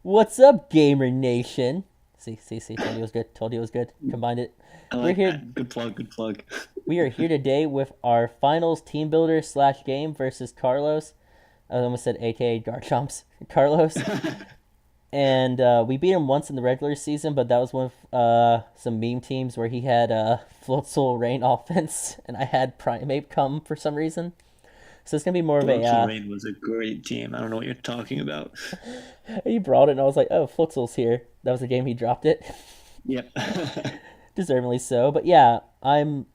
What's up, Gamer Nation? See. Told you it was good. Told you it was good. Combined it. I We're like here. that. Good plug, good plug. We are here today with our finals team builder slash game versus Carlos. I almost said AKA Garchomps. Carlos, and we beat him once in the regular season, but that was with some meme teams where he had Floatzel Rain offense, and I had Primeape come for some reason. So it's gonna be more of a Floatzel Rain was a great team. I don't know what you're talking about. he brought it, and I was like, oh, Floatzel's here. That was the game he dropped it. Yep. Deservedly so. But yeah, I'm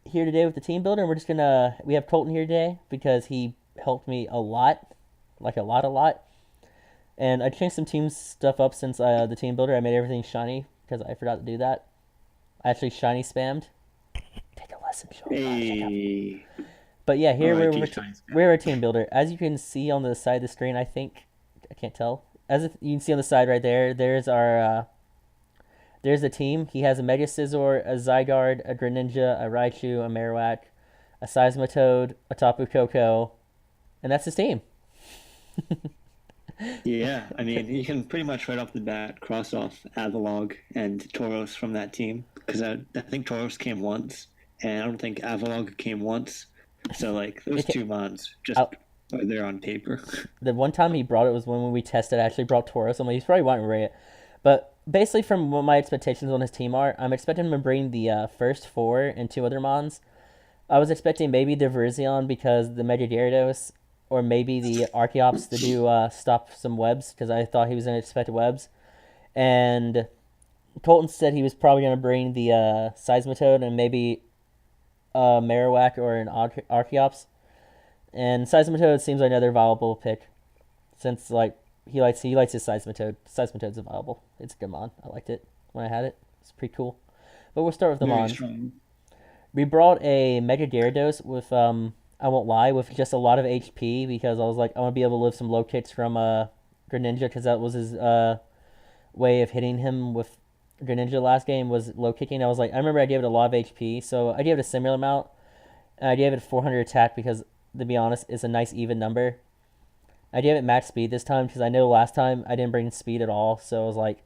here today with the team builder, and we have Colton here today because he helped me a lot, like a lot. And I changed some team stuff up since the team builder. I made everything shiny because I forgot to do that. I actually shiny spammed. Take a lesson, Sean. Hey. But yeah, here R.I.P. Shine we're Spam. a team builder. As you can see on the side of the screen, I think I can't tell. As if you can see on the side right there, there's a team. He has a Mega Scizor, a Zygarde, a Greninja, a Raichu, a Marowak, a Seismitoad, a Tapu Koko, and that's his team. Yeah, I mean, you can pretty much right off the bat cross off Avalog and Tauros from that team because I think Tauros came once, and I don't think Avalog came once. So, like, those It, two mods just I, are there on paper. the one time he brought it was when we tested. I actually brought Tauros. I'm like, he's probably wanting to rate it. But basically, from what my expectations on his team are, I'm expecting him to bring the first four and two other mons. I was expecting maybe the Virizion because the Mega Gyarados, or maybe the Archeops to do stop some webs because I thought he was going to expect webs. And Colton said he was probably going to bring the Seismitoad and maybe a Marowak or an Archeops. And Seismitoad seems like another viable pick since like he likes his Seismitoad. Seismitoad's a viable. It's a good mon. I liked it when I had it. It's pretty cool. But we'll start with the Very mons. strong. We brought a Mega Gyarados with I won't lie, with just a lot of HP because I was like I want to be able to live some low kicks from Greninja because that was his way of hitting him with Greninja last game was low kicking. I was like I remember I gave it a lot of HP, so I gave it a similar amount. And I gave it 400 attack because to be honest, it's a nice even number. I gave it max speed this time because I know last time I didn't bring speed at all, so I was like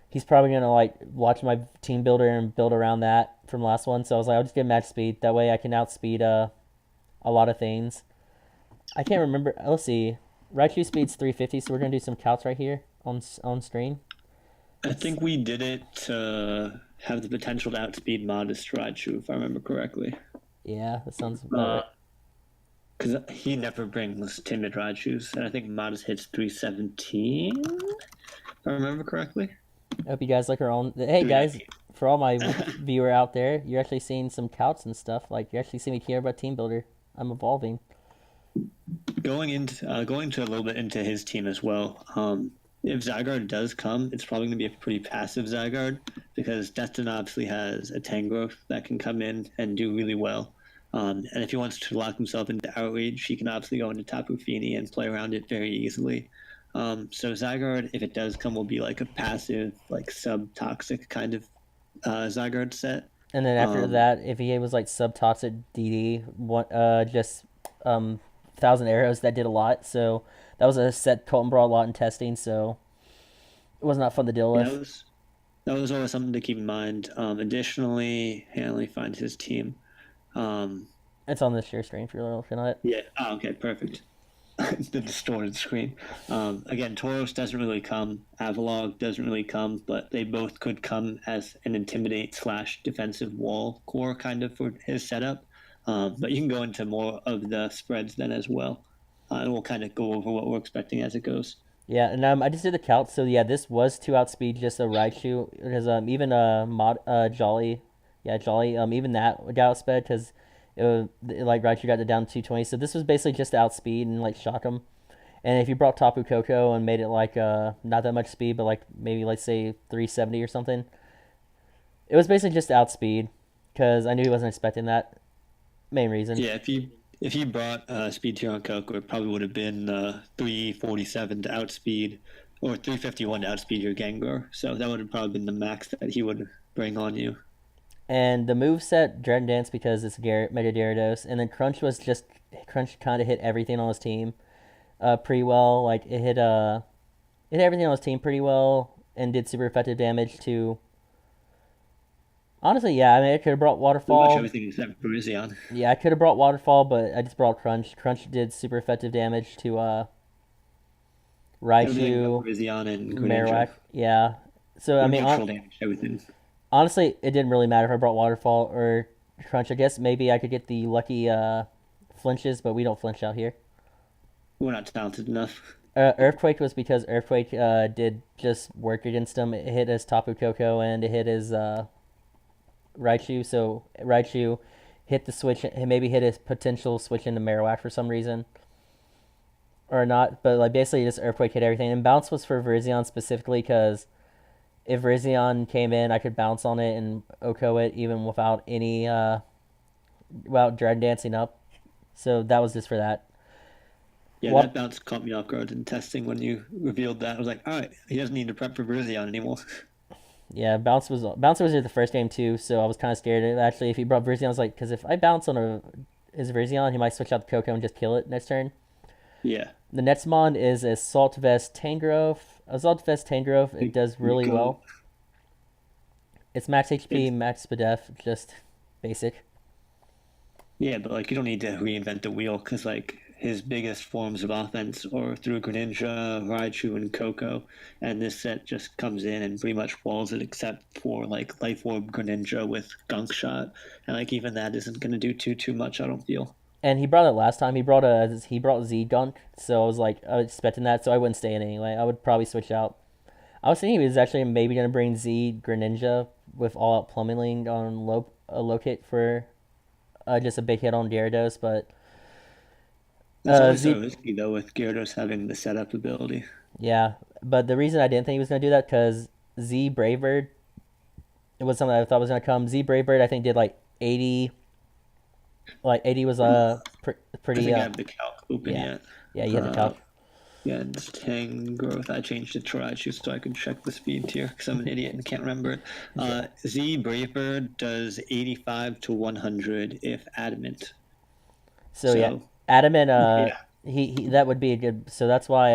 he's probably gonna like watch my team builder and build around that from last one. So I was like, I'll just get max speed. That way I can outspeed a lot of things. I can't remember. Let's see. Raichu speed's 350, so we're gonna do some counts right here on screen. I Let's. think we did it to have the potential to outspeed Modest Raichu, if I remember correctly. Yeah, that sounds about right. Because he never brings timid Raichus, and I think Modest hits 317, if I remember correctly. I hope you guys like our own. Hey guys, 319. for all my viewer out there, you're actually seeing some counts and stuff. Like you actually see me care about team builder. I'm evolving. Going to a little bit into his team as well. If Zygarde does come, it's probably going to be a pretty passive Zygarde because Destin obviously has a Tangrowth that can come in and do really well. And if he wants to lock himself into Outrage, he can obviously go into Tapu Fini and play around it very easily. So Zygarde, if it does come, will be like a passive, like sub-toxic kind of Zygarde set. And then after Um, that, if he was like sub toxic DD, just thousand arrows that did a lot. So that was a set Colton brought a lot in testing. So it was not fun to deal yeah, with. that was always something to keep in mind. Additionally, Hanley finds his team. Um, It's on the share screen if you're looking at it. yeah. Oh, okay. Perfect. The distorted screen. Again, Tauros doesn't really come. Avalog doesn't really come, but they both could come as an intimidate slash defensive wall core kind of for his setup. But you can go into more of the spreads then as well, and we'll kind of go over what we're expecting as it goes. Yeah, and I just did the count. So yeah, this was to outspeed just a Raichu because even Jolly, yeah Jolly even that got outsped because like Raichu got it down to 220. So this was basically just to outspeed and like shock him. And if you brought Tapu Koko and made it like not that much speed, but like maybe let's say 370 or something, it was basically just to outspeed because I knew he wasn't expecting that. Main reason. Yeah, if you brought speed tier on Coco, it probably would have been 347 to outspeed or 351 to outspeed your Gengar. So that would have probably been the max that he would bring on you. And the move set Dread Dance because it's Mega Gyarados, and then Crunch kind of hit everything on his team pretty well. Like it hit it hit everything on his team pretty well and did super effective damage to. Honestly, yeah, I mean, I could have brought Pretty much Waterfall. everything except Bruision. Yeah, I could have brought Waterfall, but I just brought Crunch. Crunch did super effective damage to Everything but Raichu, Bruision and Greninja. Marowak. Yeah. So I mean, Neutral damage, everything. honestly, it didn't really matter if I brought Waterfall or Crunch. I guess maybe I could get the lucky flinches, but we don't flinch out here. We're not talented enough. Earthquake was because Earthquake did just work against him. It hit his Tapu Koko and it hit his Raichu. So Raichu hit the switch, maybe hit his potential switch into Marowak for some reason. Or not, but like basically just Earthquake hit everything. And Bounce was for Virizion specifically because if Virizion came in, I could bounce on it and Oko it even without any without Dread dancing up. So that was just for that. Yeah, What? that bounce caught me off guard in testing when you revealed that. I was like, all right, he doesn't need to prep for Bruision anymore. Yeah, Bounce was here the first game too, so I was kind of scared. Actually, if he brought Virizion, I was like, because if I bounce on his Virizion, he might switch out the Coco and just kill it next turn. Yeah. The next mon is Assault Vest Tangrowth. Assault Vest Tangrowth, it does really Go. well. It's max HP, It's, max SPDF, just basic. yeah, but like you don't need to reinvent the wheel because like his biggest forms of offense are through Greninja, Raichu, and Coco, and this set just comes in and pretty much walls it except for like Life Orb Greninja with Gunk Shot, and like even that isn't going to do too much. I don't feel. And he brought it last time. He brought Z Gunk, so I was like I was expecting that, so I wouldn't stay in anyway. I would probably switch out. I was thinking he was actually maybe gonna bring Z Greninja with all out plummeting on locate for just a big hit on Gyarados, but That's always so Z risky though with Gyarados having the setup ability. yeah. But the reason I didn't think he was gonna do that because Z Bravebird it was something I thought was gonna come. Z Bravebird I think did like 80. Like 80 was I pretty think I have the calc open yeah yet. yeah you had the Uh, calc. yeah, and Tangrowth. I changed it to Raichu so I could check the speed tier because I'm an idiot and can't remember it. Yeah. Z Bravebird does 85 to 100 if adamant. So yeah, So Adamant. yeah, He that would be a good. So that's why.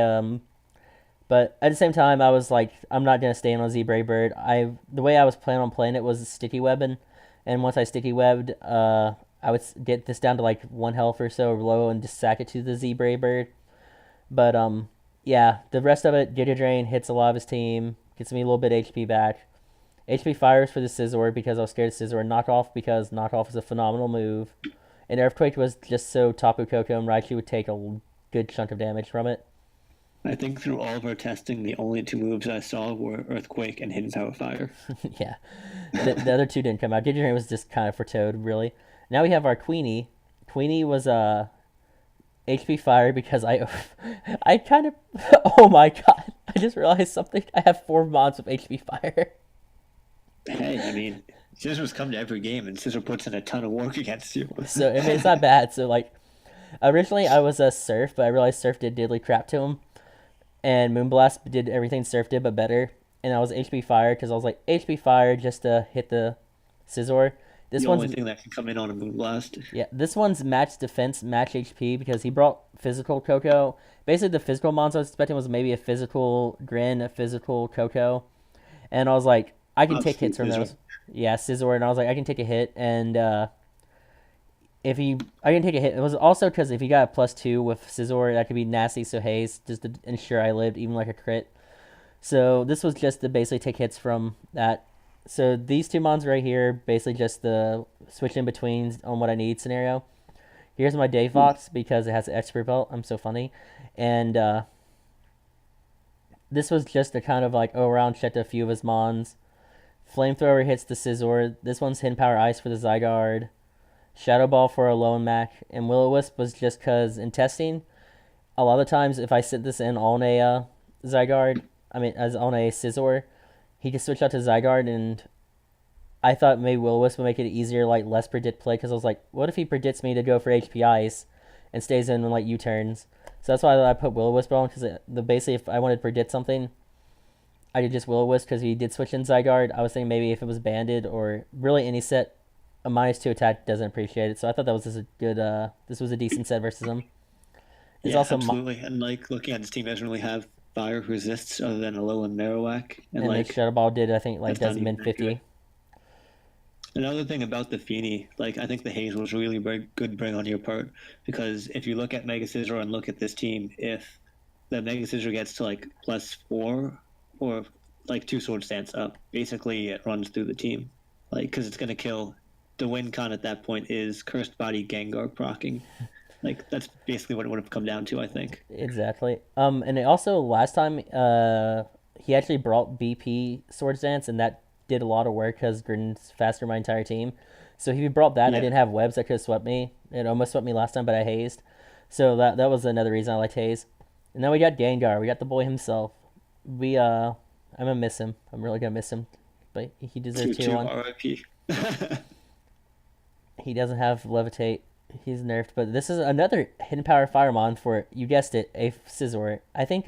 But at the same time, I was like, I'm not gonna stay on Z Bird. The way I was planning on playing it was sticky webbing, and once I sticky webbed, I would get this down to like 1 health or so low and just sack it to the Z Bird. But yeah, the rest of it, Giga Drain hits a lot of his team, gets me a little bit HP back. HP fires for the Scizor because I was scared of Scizor. Knockoff because knockoff is a phenomenal move. And Earthquake was just so Tapu Koko and Raichu would take a good chunk of damage from it. I think through all of our testing, the only two moves I saw were Earthquake and Hidden Power Fire. Yeah. The other two didn't come out. Giga was just kind of for Toad, really. Now we have our Queenie. Queenie was HP Fire because I kind of. Oh my god. I just realized something. I have 4 mods with HP Fire. Hey, I mean, Scissor's come to every game, and Scissor puts in a ton of work against you. So, I mean, it's not bad. So, like, originally I was a Surf, but I realized Surf did diddly crap to him. And Moonblast did everything Surf did, but better. And I was HP Fire because I was like, HP Fire just to hit the Scizor. This The one's only thing that can come in on a Moonblast. Yeah, this one's match defense, match HP because he brought physical Coco. Basically, the physical mons I was expecting was maybe a physical Grin, a physical Coco, and I was like, I can take hits from Scissor. those. Yeah, Scizor, and I was like, I can take a hit, and I can take a hit. It was also because if he got a +2 with Scizor, that could be nasty. So Haze just to ensure I lived, even like a crit. So this was just to basically take hits from that. So these two mons right here, basically just the switch in betweens on what I need scenario. Here's my Day Fox because it has an expert belt. I'm so funny. And this was just a kind of like around checked a few of his mons. Flamethrower hits the Scizor. This one's Hidden Power Ice for the Zygarde. Shadow Ball for a Lone Mac. And Will-O-Wisp was just because in testing, a lot of times if I sit this in on a Zygarde, as on a Scizor, he could switch out to Zygarde, and I thought maybe Will-O-Wisp would make it easier, like less predict play, because I was like, what if he predicts me to go for HP Ice and stays in like U-turns? So that's why I put Will-O-Wisp on, because basically if I wanted to predict something, I did just Will-O-Wisp because he did switch in Zygarde. I was thinking maybe if it was Banded or really any set, a -2 attack doesn't appreciate it. So I thought that was just a good. This was a decent set versus him. There's Yeah, also absolutely. And like looking at his team, he doesn't really have fire resists other than Alolan Marowak, and And then like Shadow Ball did, I think, like that's does not even min that good. 50. Another thing about the Feeny, like I think the haze was really very good bring on your part because if you look at Mega Scizor and look at this team, if the Mega Scizor gets to like +4 or like two sword stance up, basically it runs through the team, like because it's gonna kill. The win con at that point is Cursed Body Gengar procking. Like that's basically what it would have come down to, I think. Exactly. And it also last time, he actually brought BP Swords Dance, and that did a lot of work because Grin's faster my entire team. So if he brought that, and I Yeah, didn't have webs that could have swept me. It almost swept me last time, but I hazed. So that was another reason I liked haze. And then we got Gengar. We got the boy himself. We I'm gonna miss him. I'm really gonna miss him, but he deserves tier 2-2 one. RIP. He doesn't have levitate. He's nerfed, but this is another hidden power Firemon for, you guessed it, a Scizor. I think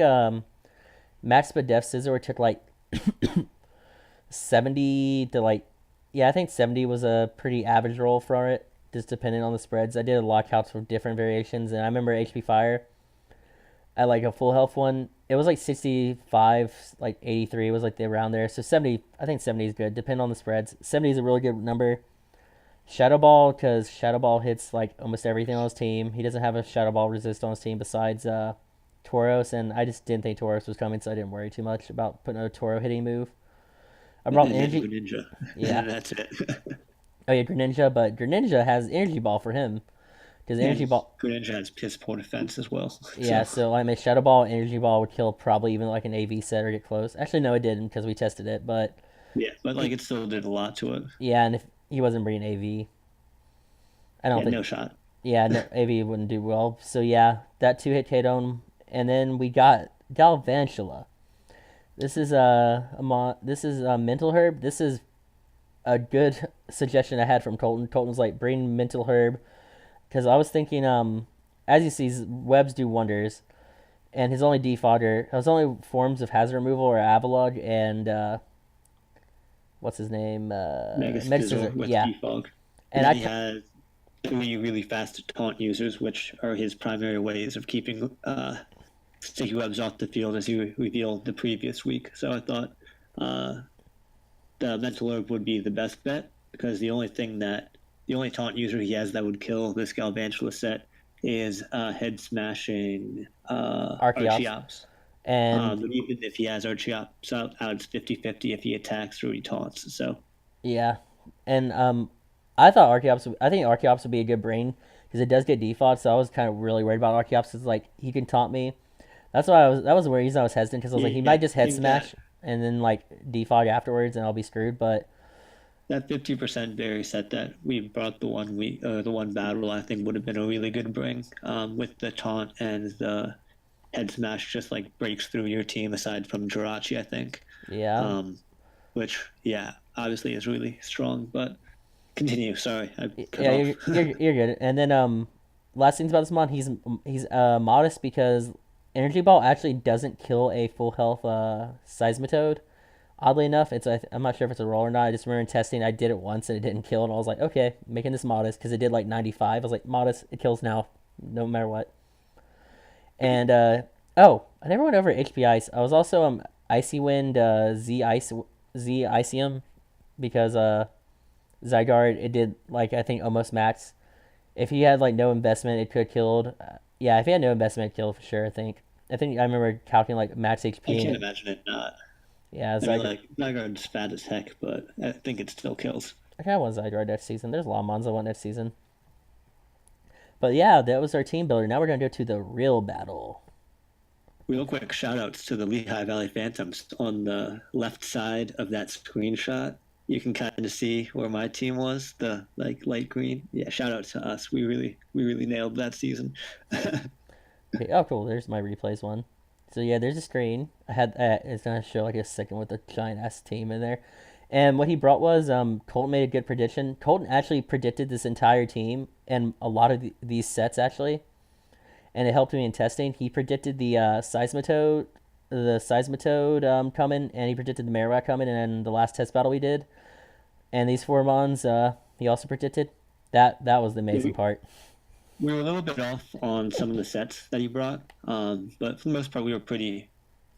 Max Speed Def Scizor took like 70 to like, yeah, I think 70 was a pretty average roll for it, just depending on the spreads. I did a lot of counts for different variations, and I remember HP Fire at like a full health one, it was like 65, like 83 was like around there. So 70, I think 70 is good, depending on the spreads. 70 is a really good number. Shadow Ball, because Shadow Ball hits like almost everything on his team. He doesn't have a Shadow Ball resist on his team besides Tauros, and I just didn't think Tauros was coming, so I didn't worry too much about putting a Toro hitting move. I brought And then Energy. Greninja, and Yeah. then that's it. Oh yeah, Greninja, but Greninja has Energy Ball for him. Because Energy And Ball. Greninja has piss poor defense as well. Yeah, So so like my Shadow Ball, Energy Ball would kill probably even like an AV set or get close. Actually, no, it didn't because we tested it, but yeah, but like he, it still did a lot to it. yeah, and if he wasn't bringing AV, I don't Yeah, think, no shot. yeah, no, AV wouldn't do well. So yeah, that two hit KO him, and then we got Galvantula. This is a mental herb. This is a good suggestion I had from Colton. Colton's like bring mental herb because I was thinking as you see webs do wonders, and his only forms of hazard removal are Avalog and what's his name, Mega Medicine. Scizor with Yeah, Defog. And and then he has three really fast taunt users, which are his primary ways of keeping sticky webs off the field, as he revealed the previous week. So I thought uh, the mental herb would be the best bet because the only taunt user he has that would kill this Galvantula set is head smashing Archeops, Archeops. and But even if he has Archeops out, it's 50-50 if he attacks or he taunts. So yeah, and I think Archeops would be a good brain because it does get default. So I was kind of really worried about Archeops because like he can taunt me. That was the reason I was hesitant because I was like he yeah, might just I head think that smash and then like defog afterwards and I'll be screwed. But that 50% berry set that we brought the one battle I think would have been a really good bring with the taunt and the head smash just like breaks through your team aside from Jirachi I think yeah, um, which yeah obviously is really strong but continue sorry I cut yeah, off. you're good. And then last things about this mod, he's modest because Energy Ball actually doesn't kill a full health Seismitoad. Oddly enough, I'm not sure if it's a roll or not. I just remember in testing I did it once and it didn't kill, and I was like, okay, making this modest because it did like 95. I was like, modest, it kills now, no matter what. And oh, I never went over HP Ice. I was also Icy Wind Z Icium because Zygarde it did like I think almost max. If he had like no investment, it could have killed. Yeah, if he had no investment, it killed for sure. I think I remember calculating like max I HP and can't it. imagine it not. Yeah, I mean Zygarde. like Nygarde's fat as heck but I think it still kills. I kind of want Zygarde next season. There's a lot of mons I want next season. But yeah, that was our team builder. Now we're gonna go to the real battle. Real quick shout outs to the Lehigh Valley Phantoms on the left side of that screenshot. You can kind of see where my team was, the like light green. Yeah, shout out to us. We really nailed that season. Okay, oh cool. There's my replays one. So yeah, there's a screen. I had it's gonna show like a second with a giant ass team in there. And what he brought was Colton made a good prediction. Colton actually predicted this entire team and a lot of these sets actually, and it helped me in testing. He predicted the Seismitoad coming, and he predicted the Marowak coming, and the last test battle we did, and these four mons he also predicted. That was the amazing we, part. we were a little bit off on some of the sets that he brought, but for the most part, we were pretty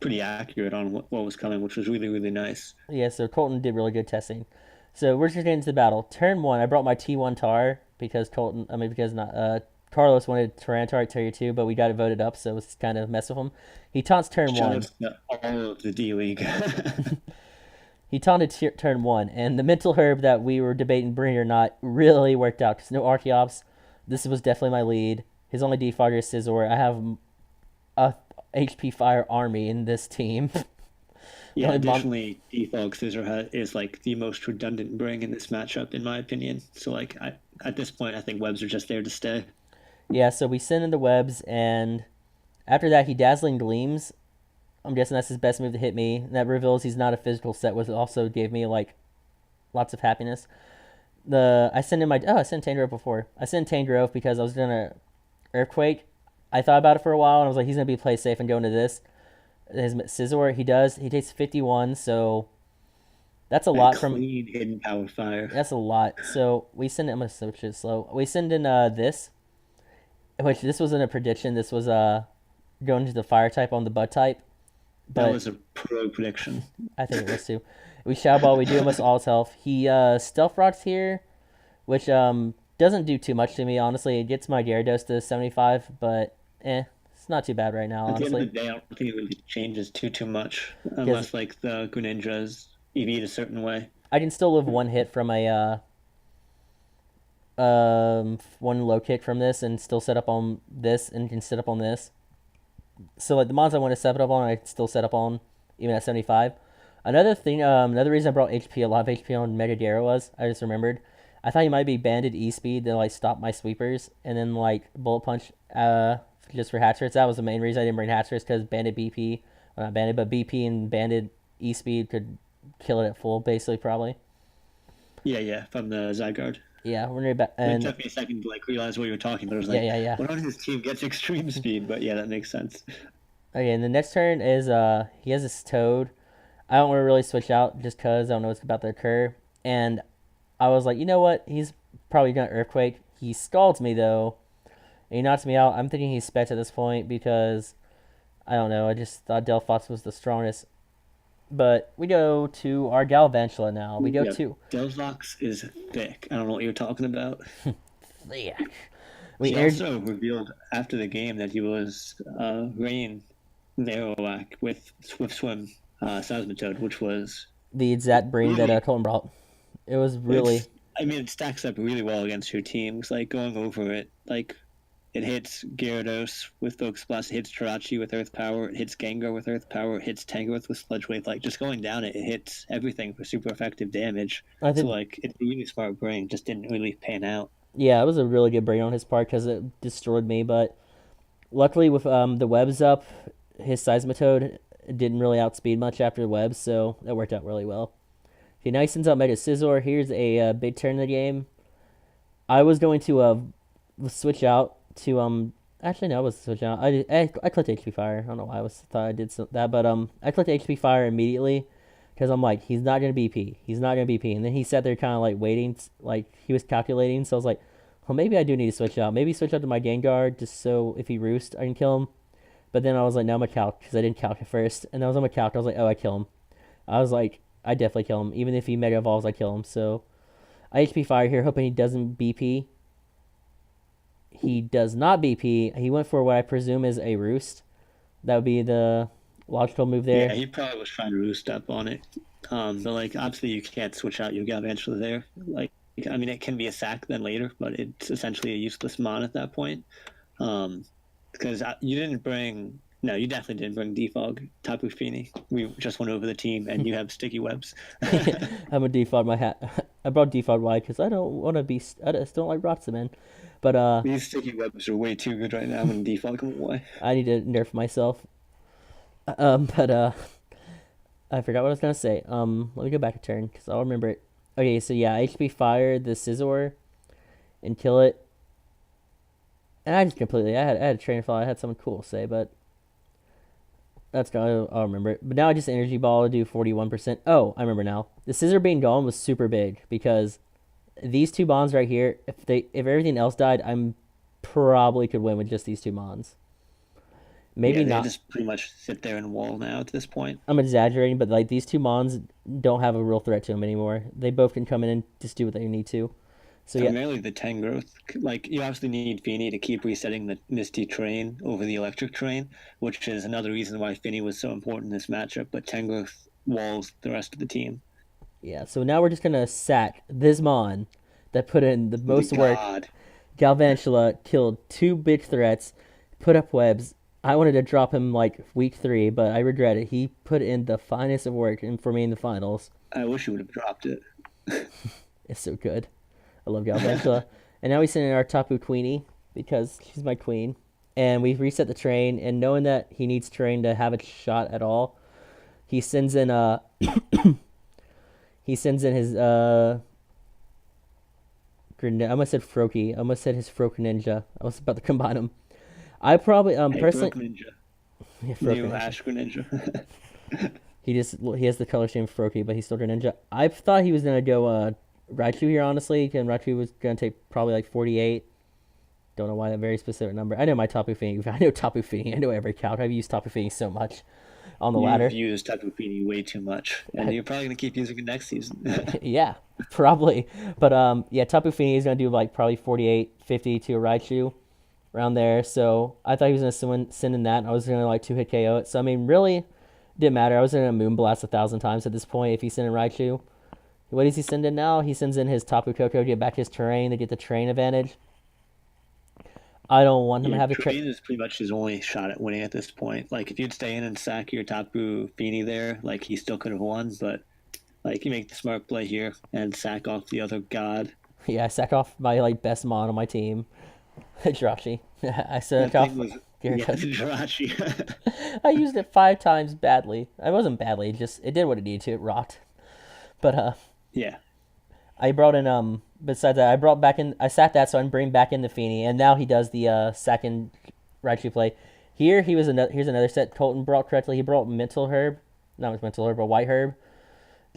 pretty accurate on what was coming, which was really, really nice. Yeah, so Colton did really good testing. So we're just getting into the battle. Turn one, I brought my T1 Tar because because not Carlos wanted Tyranitar at Tier 2, but we got it voted up, so it's kind of mess with him. He taunts turn Shout one. out to all of the D League. He taunted turn one, and the mental herb that we were debating bringing or not really worked out because no Archeops. This was definitely my lead. His only defogger is Scizor. I have a HP Fire army in this team. Yeah, additionally, Defog Scizor is like the most redundant bring in this matchup, in my opinion. So, like, at this point, I think webs are just there to stay. Yeah, so we send in the webs, and after that, he Dazzling Gleams. I'm guessing that's his best move to hit me. And that reveals he's not a physical set, which also gave me, like, lots of happiness. I sent Tangrowth before. I sent Tangrowth because I was going to Earthquake. I thought about it for a while, and I was like, he's going to be play safe and go into this. His Scizor, he does. He takes 51, so that's a lot from hidden power fire. That's a lot. So we send. I'm gonna switch it slow. We send in this, which this wasn't a prediction. This was going to the fire type on the bud type. But that was a pro prediction. I think it was too. We Shadow Ball. We do almost all his health. He Stealth Rocks here, which doesn't do too much to me. Honestly, it gets my Gyarados to 75, but it's not too bad right now, honestly. At the end of the day, I don't think it really changes too much, unless like the Greninja's EV'd a certain way. I can still live one hit from a one low kick from this and still set up on this and can set up on this. So like the mons I want to set up on, I can still set up on even at 75. Another thing, another reason I brought a lot of HP on Megadera was I just remembered I thought he might be banded E-Speed to like stop my sweepers and then like Bullet Punch just for Hatchers. That was the main reason I didn't bring Hatchers because banded BP, well, not banded, but BP and banded E-Speed could kill it at full, basically, probably. Yeah, from the Zygarde. Yeah, we're back. It took me a second to like realize what you were talking about. I was like, yeah. What on his team gets extreme speed? But yeah, that makes sense. Okay, and the next turn is he has this Toad. I don't want to really switch out just because I don't know what's about to occur. And I was like, you know what? He's probably gonna Earthquake. He scalds me though. And he knocks me out. I'm thinking he's Spec at this point because, I don't know, I just thought Delphox was the strongest. But we go to our Galvantula now. We go to... Delphox is thick. I don't know what you're talking about. Thick. He also revealed after the game that he was Rain Narrowak with Swift Swim Seismitoad, which was... the exact breed that Colton brought. It was really... it stacks up really well against your teams. Like, going over it, like... It hits Gyarados with Focus Blast, it hits Jirachi with Earth Power, it hits Gengar with Earth Power, it hits Tangrowth with Sludge Wave. Like, just going down it hits everything for super effective damage. So, like, it's a really smart brain, just didn't really pan out. Yeah, it was a really good brain on his part because it destroyed me, but luckily with the webs up, his Seismitoad didn't really outspeed much after the webs, so that worked out really well. Okay, now he sends out Mega Scizor. Here's a big turn in the game. I was going to switch out to actually no, I was switching out. I clicked HP Fire. I don't know why thought I did that, but I clicked HP Fire immediately because I'm like, he's not gonna BP. He's not gonna BP. And then he sat there kind of like waiting, like he was calculating. So I was like, well, maybe I do need to switch out. Maybe switch out to my Gengar just so if he roosts, I can kill him. But then I was like, no, I'm gonna calc because I didn't calc at first, and I was on my calc. I was like, oh, I kill him. I was like, I definitely kill him. Even if he Mega Evolves, I kill him. So I HP Fire here, hoping he doesn't BP. He does not BP. He went for what I presume is a Roost. That would be the logical move there. Yeah, he probably was trying to Roost up on it. But, like, obviously you can't switch out your Galvantula there. Like, I mean, it can be a sack then later, but it's essentially a useless mon at that point. Because you didn't bring... No, you definitely didn't bring Defog, Tapu Fini. We just went over the team, and you have Sticky Webs. I'm a Defog my hat. I brought Defog wide because I don't want to be... I just don't like Rotsa, man. But these Sticky Webs are way too good right now when Defog come away. I need to nerf myself. But I forgot what I was going to say. Let me go back a turn because I'll remember it. Okay, so yeah, HP Fire the Scizor and kill it. And I just completely... I had a train of thought. I had something cool to say, but... I'll remember it. But now I just Energy Ball to do 41%. Oh, I remember now. The Scizor being gone was super big because these two bonds right here, if everything else died, I'm probably could win with just these two mons. Maybe Yeah, they not. just pretty much sit there and wall now at this point. I'm exaggerating, but like these two Mons don't have a real threat to him anymore. They both can come in and just do what they need to. So yeah, Primarily the Tangrowth. Like, you obviously need Fini to keep resetting the Misty Terrain over the Electric Terrain, which is another reason why Fini was so important in this matchup, but Tangrowth walls the rest of the team. yeah. So now we're just gonna sack this Mon that put in the The most work. God. Galvantula killed two big threats, put up webs. I wanted to drop him like week 3, but I regret it. He put in the finest of work for me in the finals. I wish you would have dropped it. It's so good. I love Galvantula. And now we send in our Tapu Queenie because she's my queen. And we've reset the train, and knowing that he needs terrain to have a shot at all, he sends in he sends in his I almost said Froakie. I almost said his Froak Ninja. I was about to combine them. I probably Hey, personally Brook Ninja. yeah, New Ninja. Ash Greninja. He has the color scheme Froakie, but he's still Greninja. I thought he was gonna go Raichu here, honestly, and Raichu was gonna take probably like 48. Don't know why that very specific number. I know my Tapu Fini. I know Tapu Fini. I know every calc. I've used Tapu Fini so much on the ladder. You've used Tapu Fini way too much, and you're probably going to keep using it next season. Yeah, probably. But yeah, Tapu Fini is gonna do like probably 48, 50 to a Raichu around there. So I thought he was gonna send in that. And I was gonna like 2-hit KO it. So I mean, really didn't matter. I was gonna Moonblast 1,000 times at this point if he sent in Raichu. What does he send in now? He sends in his Tapu Koko to get back his terrain to get the terrain advantage. I don't want him to Your have a train is pretty much his only shot at winning at this point. Like, if you'd stay in and sack your Tapu Fini there, like, he still could have won, but, like, you make the smart play here and sack off the other god. Yeah, I sacked off my like best Mon on my team, Jirachi. I That sacked off thing was. Yeah, Gyarados. Jirachi. I used it 5 times badly. I wasn't badly, just it did what it needed to. It rocked. But Yeah. I brought in besides that, I sat that so I can bring back in the Fini, and now he does the second Raichu play. Here's another set Colton brought correctly. He brought Mental Herb, not Mental Herb, but White Herb,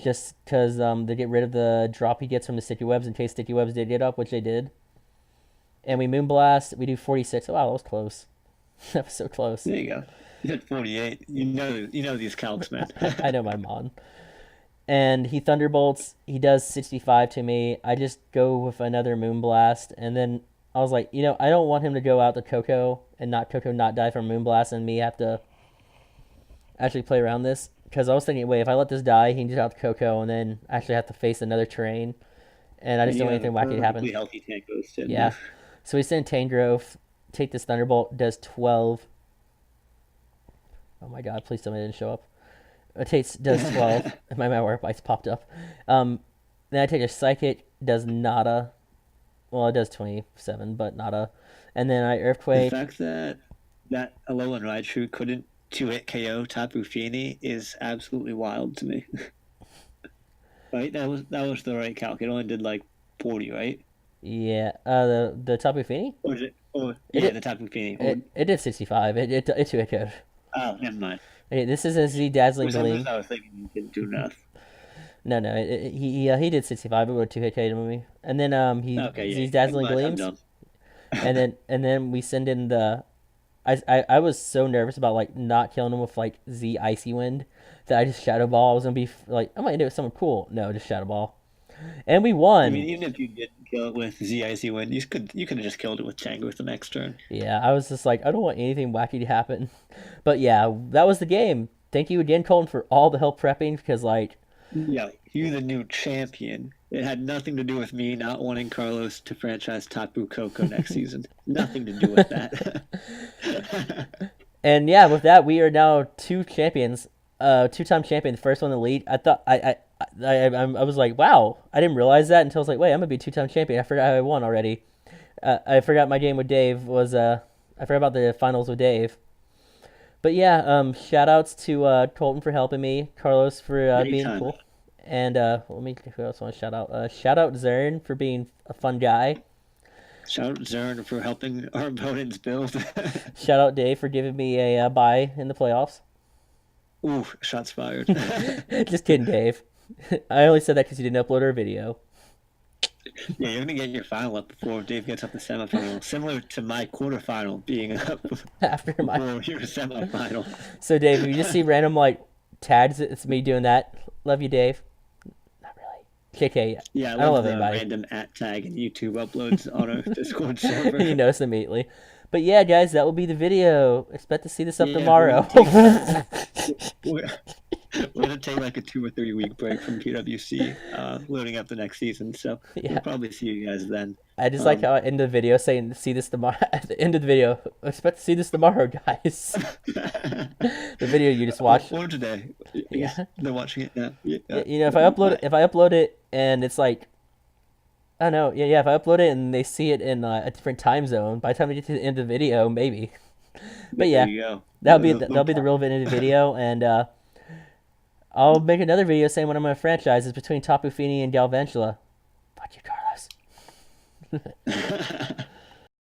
just because to get rid of the drop he gets from the Sticky Webs in case Sticky Webs did get up, which they did. And we Moonblast. We do 46. Oh wow, that was close. That was so close. There you go. You hit 48. You know these calcs, man. I know my Mon. And he Thunderbolts. He does 65 to me. I just go with another Moonblast, and then I was like, I don't want him to go out to Coco and not Coco not die from Moonblast, and me have to actually play around this because I was thinking, wait, if I let this die, he can just out to Coco, and then actually have to face another terrain, and I just don't want anything wacky to happen. Healthy Tankos, Yeah. So we send Tangrowth, take this Thunderbolt, does 12. Oh my god, please tell me it didn't show up. It does 12. My work bites popped up. Then I take a Psychic, does nada. Well, it does 27, but nada. And then I Earthquake. The fact that Alolan Raichu couldn't 2-hit KO Tapu Fini is absolutely wild to me. Right? That was the right calc. It only did like 40, right? Yeah. The Tapu Fini? Or is it? Oh, yeah, the Tapu Fini. It did 65. It 2-hit code. Oh, never mind. Okay, this is a Z Dazzling Gleam. I was thinking you didn't do enough. No, he did 65. It would 2-hit KO me. And then Z's Dazzling Gleams. and then we send in the. I was so nervous about like not killing him with like Z Icy Wind that I just Shadow Ball. I was gonna be like, I might do it with something cool. No, just Shadow Ball. And we won. I mean, even if you didn't kill it with Z Icy Wind, you could have just killed it with Tangrowth the next turn. Yeah, I was just like, I don't want anything wacky to happen. But yeah, that was the game. Thank you again, Colton, for all the help prepping because like. Yeah, you're the new champion. It had nothing to do with me not wanting Carlos to franchise Tapu Koko next season. Nothing to do with that. And yeah, with that, we are now 2 champions. 2-time champion. The first one in the league. I thought I was like, wow. I didn't realize that until I was like, wait, I'm gonna be 2-time champion. I forgot I won already. I forgot my game with Dave was. I forgot about the finals with Dave. But yeah, shout outs to Colton for helping me, Carlos for being cool. And let me who else want to shout out? Shout out Zern for being a fun guy. Shout out Zern for helping our opponents build. Shout out Dave for giving me a bye in the playoffs. Ooh, shots fired. Just kidding, Dave. I only said that because you didn't upload our video. Yeah, you're gonna get your final up before Dave gets up the semifinal. Similar to my quarterfinal being up After my before your semifinal. So Dave, if you just see random like tags, it's me doing that. Love you, Dave. Not really. KK, Yeah, I I don't love love the anybody. random at tag and YouTube uploads on our Discord server. You notice immediately. But yeah, guys, that will be the video. Expect to see this up Yeah, we're tomorrow. gonna take we're, we're gonna take like a 2 or 3 week break from PWC, loading up the next season. So we'll Yeah. probably see you guys then. I just like how I end the video saying, "See this tomorrow." At the end of the video, expect to see this tomorrow, guys. The video you just watched. Or today. I guess Yeah. they're watching it now. Yeah. You know, if I upload it and it's like, I don't know, yeah, if I upload it and they see it in a different time zone, by the time we get to the end of the video, maybe. But yeah, There you go. that'll be the real end of the video, and I'll make another video saying one of my franchises between Tapu Fini and Galvantula. Fuck you, Carlos.